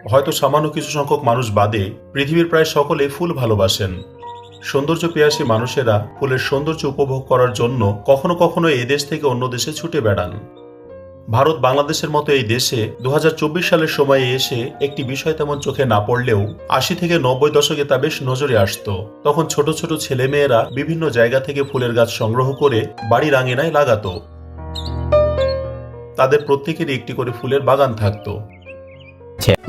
হয়তো সামান্য কিছু সংখ্যক মানুষ বাদে পৃথিবীর প্রায় সকলে ফুল ভালোবাসেন। সৌন্দর্য পিয়াসী মানুষেরা ফুলের সৌন্দর্য উপভোগ করার জন্য কখনো কখনো এই দেশ থেকে অন্য দেশে ছুটে বেড়ান। ভারত বাংলাদেশের মতো এই দেশে 2024 সালের সময়ে এসে একটি বিষয় তেমন চোখে না পড়লেও 80 থেকে 90 দশকে তা বেশ নজরে আসতো। তখন ছোট ছোট ছেলেমেয়েরা বিভিন্ন জায়গা থেকে ফুলের গাছ সংগ্রহ করে বাড়ির আঙিনায় লাগাতো। তাদের প্রত্যেকেরই একটি করে ফুলের বাগান থাকতো।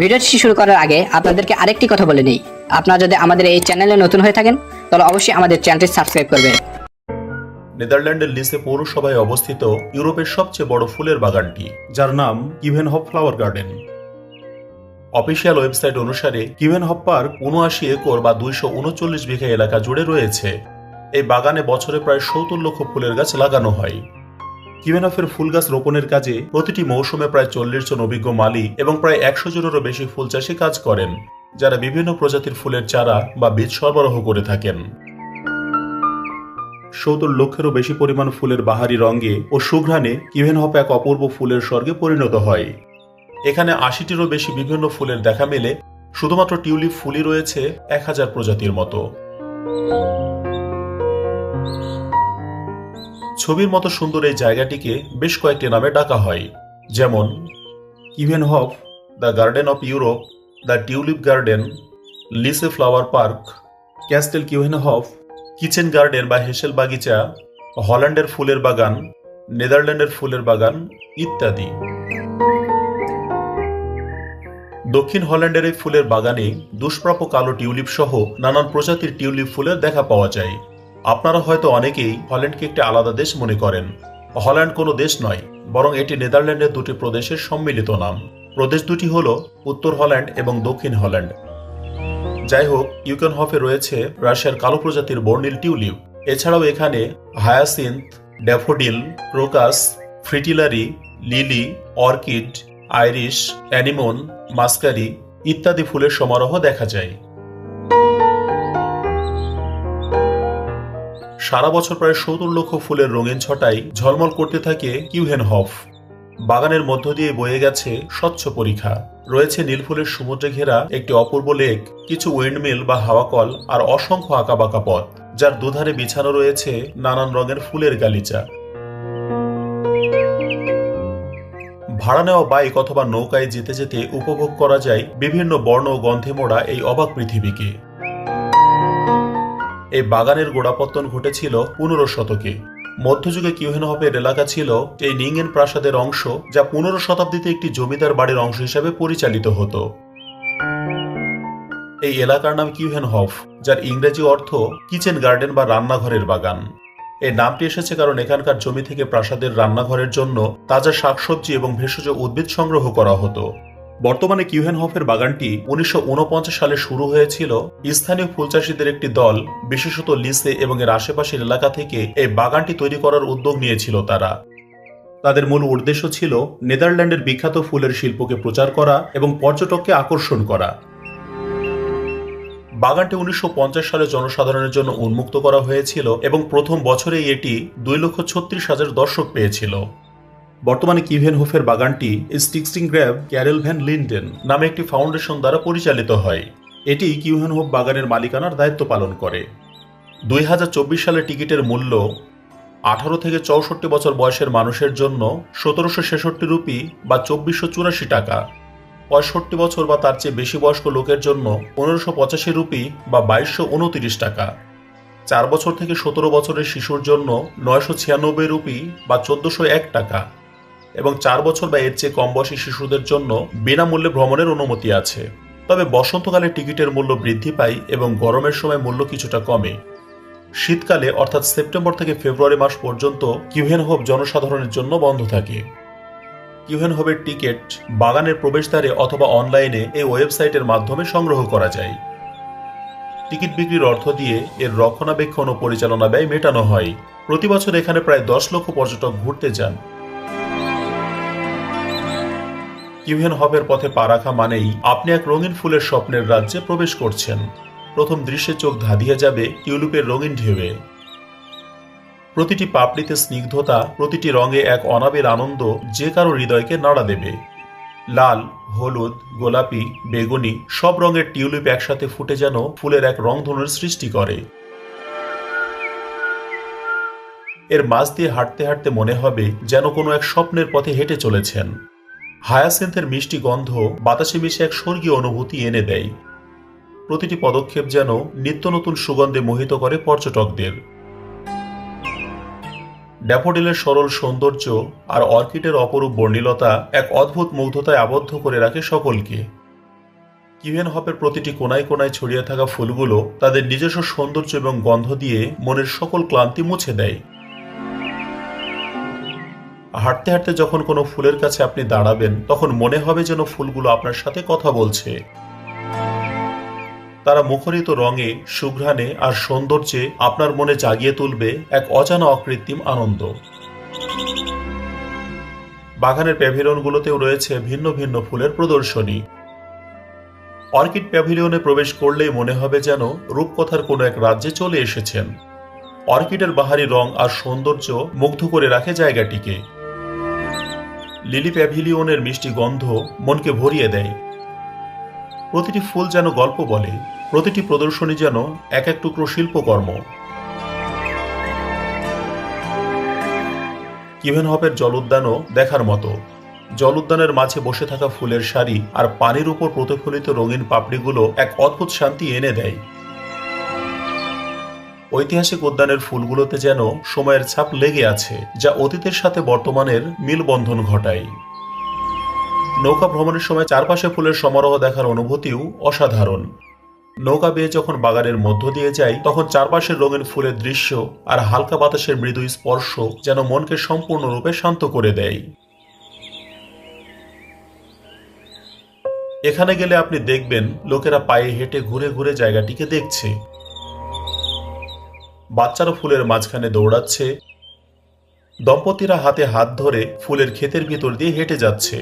ভিডিওটি শুরু করার আগে আপনাদেরকে আরেকটি কথা বলে নিই, আপনারা যদি আমাদের এই চ্যানেলে নতুন হয়ে থাকেন তাহলে অবশ্যই আমাদের চ্যানেলটি সাবস্ক্রাইব করবেন। নেদারল্যান্ডের লিসে পৌরসভায় অবস্থিত ইউরোপের সবচেয়ে বড় ফুলের বাগানটি, যার নাম কিভেনহফ ফ্লাওয়ার গার্ডেন। অফিসিয়াল ওয়েবসাইট অনুসারে কিভেনহফ পার্ক 79 একর বা 239 বিঘা এলাকা জুড়ে রয়েছে। এই বাগানে বছরে প্রায় 70 লক্ষ ফুলের গাছ লাগানো হয়। কিভেনহফের ফুল গাছ রোপণের কাজে প্রতিটি মৌসুমে প্রায় 40 জন অভিজ্ঞ মালি এবং প্রায় 100 জনেরও বেশি ফুল চাষি কাজ করেন, যারা বিভিন্ন প্রজাতির ফুলের চারা বা বীজ সরবরাহ করে থাকেন। 70 লক্ষেরও বেশি পরিমাণ ফুলের বাহারি রঙে ও সুঘ্রাণে কিভেনহফ এক অপূর্ব ফুলের স্বর্গে পরিণত হয়। এখানে 80টিরও বেশি বিভিন্ন ফুলের দেখা মেলে। শুধুমাত্র টিউলিপ ফুলই রয়েছে 1000 প্রজাতির মতো। ছবির মতো সুন্দর এই জায়গাটিকে বেশ কয়েকটি নামে ডাকা হয়, যেমন Keukenhof, the garden of Europe, the tulip garden, Lisse flower park, castle Keukenhof, kitchen garden বা হেসেল বাগিচা, হল্যান্ডের ফুলের বাগান, নেদারল্যান্ডের ফুলের বাগান ইত্যাদি। দক্ষিণ হল্যান্ডের এই ফুলের বাগানে দুষ্প্রাপ্য কালো টিউলিপ সহ নানান প্রজাতির টিউলিপ ফুলের দেখা পাওয়া যায়। আপনারা হয়তো অনেকেই হল্যান্ডকে একটি আলাদা দেশ মনে করেন। হল্যান্ড কোনো দেশ নয়, বরং এটি নেদারল্যান্ডের দুটি প্রদেশের সম্মিলিত নাম। প্রদেশ দুটি হল উত্তর হল্যান্ড এবং দক্ষিণ হল্যান্ড। যাই হোক, কিভেনহফে রয়েছে রাশিয়ার কালো প্রজাতির বর্ণিল টিউলিপ। এছাড়াও এখানে hyacinth, daffodil, crocus, fritillary, lily, orchid, iris, anemone, muscari ইত্যাদি ফুলের সমারোহ দেখা যায়। সারা বছর প্রায় 70 লক্ষ ফুলের রঙিন ছটায় ঝলমল করতে থাকে কিভেনহফ। বাগানের মধ্য দিয়ে বয়ে গেছে স্বচ্ছ পরিখা। রয়েছে নীলফুলের সমুদ্রে ঘেরা একটি অপূর্ব লেক, কিছু উইন্ডমিল বা হাওয়াকল আর অসংখ্য আঁকাবাঁকা পথ, যার দুধারে বিছানো রয়েছে নানান রঙের ফুলের গালিচা। ভাড়া নেওয়া বাইক অথবা নৌকায় যেতে যেতে উপভোগ করা যায় বিভিন্ন বর্ণ ও গন্ধে মোড়া এই অবাক পৃথিবীকে। এই বাগানের গোড়াপত্তন ঘটেছিল 15 শতকে। মধ্যযুগে কিভেনহফের এলাকা ছিল এই নিংয়েন প্রাসাদের অংশ, যা 15 শতাব্দীতে একটি জমিদার বাড়ির অংশ হিসেবে পরিচালিত হতো। এই এলাকার নাম কিভেনহফ, যার ইংরেজি অর্থ কিচেন গার্ডেন বা রান্নাঘরের বাগান। এই নামটি এসেছে কারণ এখানকার জমি থেকে প্রাসাদের রান্নাঘরের জন্য তাজা শাকসবজি এবং ভেষজ উদ্ভিদ সংগ্রহ করা হতো। বর্তমানে কিভেনহফের বাগানটি 1949 সালে শুরু হয়েছিল। স্থানীয় ফুল চাষীদের একটি দল, বিশেষত লিসে এবং এর আশেপাশের এলাকা থেকে এই বাগানটি তৈরি করার উদ্যোগ নিয়েছিল তারা। তাদের মূল উদ্দেশ্য ছিল নেদারল্যান্ডের বিখ্যাত ফুলের শিল্পকে প্রচার করা এবং পর্যটককে আকর্ষণ করা। বাগানটি 1950 সালে জনসাধারণের জন্য উন্মুক্ত করা হয়েছিল এবং প্রথম বছরেই এটি 2,36,000 দর্শক পেয়েছিল। বর্তমানে কিভেনহফের বাগানটি স্টিক্সিং গ্র্যাব ক্যারেল ভ্যান লিন্ডেন নামে একটি ফাউন্ডেশন দ্বারা পরিচালিত হয়। এটি কিভেনহফ বাগানের মালিকানার দায়িত্ব পালন করে। 2024 সালে টিকিটের মূল্য 18 থেকে 64 বছর বয়সের মানুষের জন্য 1766 রুপি বা 2484 টাকা, 65 বছর বা তার চেয়ে বেশি বয়স্ক লোকের জন্য 1585 রুপি বা 2229 টাকা, 4 বছর থেকে 17 বছরের শিশুর জন্য 996 রুপি বা 1401 টাকা এবং 4 বছর বা এর চেয়ে কম বয়সী শিশুদের জন্য বিনামূল্যে ভ্রমণের অনুমতি আছে। তবে বসন্তকালে টিকিটের মূল্য বৃদ্ধি পায় এবং গরমের সময় মূল্য কিছুটা কমে। শীতকালে অর্থাৎ সেপ্টেম্বর থেকে ফেব্রুয়ারি মাস পর্যন্ত কিভেনহফ জনসাধারণের জন্য বন্ধ থাকে। কিভেনহফের টিকিট বাগানের প্রবেশদ্বারে অথবা অনলাইনে এই ওয়েবসাইটের মাধ্যমে সংগ্রহ করা যায়। টিকিট বিক্রির অর্থ দিয়ে এর রক্ষণাবেক্ষণ ও পরিচালনা ব্যয় মেটানো হয়। প্রতি বছর এখানে প্রায় 10 লক্ষ পর্যটক ঘুরতে যান। কিভেনহফের পথে পা রাখা মানেই আপনি এক রঙিন ফুলের স্বপ্নের রাজ্যে প্রবেশ করছেন। প্রথম দৃশ্যে চোখ ধাঁধিয়ে যাবে টিউলিপের রঙিন ঢেউয়ে। প্রতিটি পাপড়িতে স্নিগ্ধতা, প্রতিটি রঙে এক অনাবিল আনন্দ যে কারো হৃদয়কে নাড়া দেবে। লাল, হলুদ, গোলাপি, বেগুনি সব রঙের টিউলিপ একসাথে ফুটে যেন ফুলের এক রংধনুর সৃষ্টি করে। এর মাঝ দিয়ে হাঁটতে হাঁটতে মনে হবে যেন কোনো এক স্বপ্নের পথে হেঁটে চলেছেন। হায়াসিন্থের মিষ্টি গন্ধ বাতাসে মিশে এক স্বর্গীয় অনুভূতি এনে দেয়। প্রতিটি পদক্ষেপ যেন নিত্য নতুন সুগন্ধে মোহিত করে পর্যটকদের। ড্যাফোডিলের সরল সৌন্দর্য আর অর্কিডের অপরূপ বর্ণিলতা এক অদ্ভুত মুগ্ধতায় আবদ্ধ করে রাখে সকলকে। কিভেনহফের প্রতিটি কোনায় কোনায় ছড়িয়ে থাকা ফুলগুলো তাদের নিজস্ব সৌন্দর্য এবং গন্ধ দিয়ে মনের সকল ক্লান্তি মুছে দেয়। হাঁটতে হাঁটতে যখন কোনো ফুলের কাছে আপনি দাঁড়াবেন তখন মনে হবে যেন ফুলগুলো আপনার সাথে কথা বলছে। তারা মুখরিত রঙে, সুঘ্রাণে আর সৌন্দর্যে আপনার মনে জাগিয়ে তুলবে এক অজানা অকৃত্রিম আনন্দ। বাগানের প্যাভিলিয়নগুলোতেও রয়েছে ভিন্ন ভিন্ন ফুলের প্রদর্শনী। অর্কিড প্যাভিলিয়নে প্রবেশ করলেই মনে হবে যেন রূপকথার কোনো এক রাজ্যে চলে এসেছেন। অর্কিডের বাহারি রং আর সৌন্দর্য মুগ্ধ করে রাখে জায়গাটিকে। লিলি প্যাভিলিয়নের মিষ্টি গন্ধ মনকে ভরিয়ে দেয়। প্রতিটি ফুল যেন গল্প বলে, প্রতিটি প্রদর্শনী যেন এক এক টুকরো শিল্পকর্ম। কিভেনহফের জলোদ্যানও দেখার মতো। জলোদ্যানের মাঝে বসে থাকা ফুলের সারি আর পানির উপর প্রতিফলিত রঙিন পাপড়িগুলো এক অদ্ভুত শান্তি এনে দেয়। ঐতিহাসিক উদ্যানের ফুলগুলোতে যেন সময়ের ছাপ লেগে আছে, যা অতীতের সাথে বর্তমানের মিলবন্ধন ঘটায়। নৌকা ভ্রমণের সময় চারপাশে ফুলের সমারোহ দেখার অনুভূতিও অসাধারণ। নৌকা বেয়ে যখন বাগানের মধ্য দিয়ে যায় তখন চারপাশের রঙিন ফুলের দৃশ্য আর হালকা বাতাসের মৃদু স্পর্শ যেন মনকে সম্পূর্ণরূপে শান্ত করে দেয়। এখানে গেলে আপনি দেখবেন লোকেরা পায়ে হেঁটে ঘুরে ঘুরে জায়গাটিকে দেখছে। বাচ্চারা ফুলের মাঝখানে দৌড়াচ্ছে, দম্পতিরা হাতে হাত ধরে ফুলের ক্ষেতের ভিতর দিয়ে হেঁটে যাচ্ছে,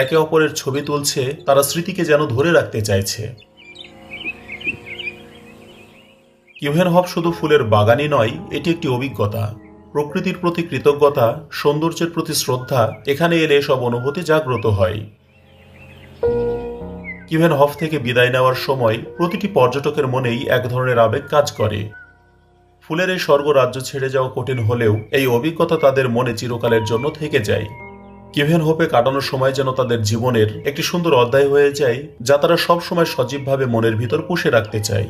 একে অপরের ছবি তুলছে, তারা স্মৃতিকে যেন ধরে রাখতে চাইছে। কিভেনহফ শুধু ফুলের বাগানই নয়, এটি একটি অভিজ্ঞতা। প্রকৃতির প্রতি কৃতজ্ঞতা, সৌন্দর্যের প্রতি শ্রদ্ধা, এখানে এলে সব অনুভূতি জাগ্রত হয়। কিভেনহফ থেকে বিদায় নেওয়ার সময় প্রতিটি পর্যটকের মনেই এক ধরনের আবেগ কাজ করে। ফুলের এই স্বর্গ রাজ্য ছেড়ে যাওয়া কঠিন হলেও এই অভিজ্ঞতা তাদের মনে চিরকালের জন্য থেকে যায়। কিভেনহফে কাটানোর সময় যেন তাদের জীবনের একটি সুন্দর অধ্যায় হয়ে যায়, যা তারা সবসময় সজীবভাবে মনের ভিতর পুষে রাখতে চায়।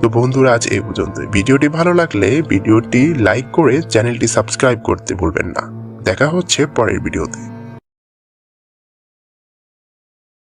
তো বন্ধুরা, আজ এই পর্যন্ত। ভিডিওটি ভালো লাগলে ভিডিওটি লাইক করে চ্যানেলটি সাবস্ক্রাইব করতে ভুলবেন না। দেখা হচ্ছে পরের ভিডিওতে।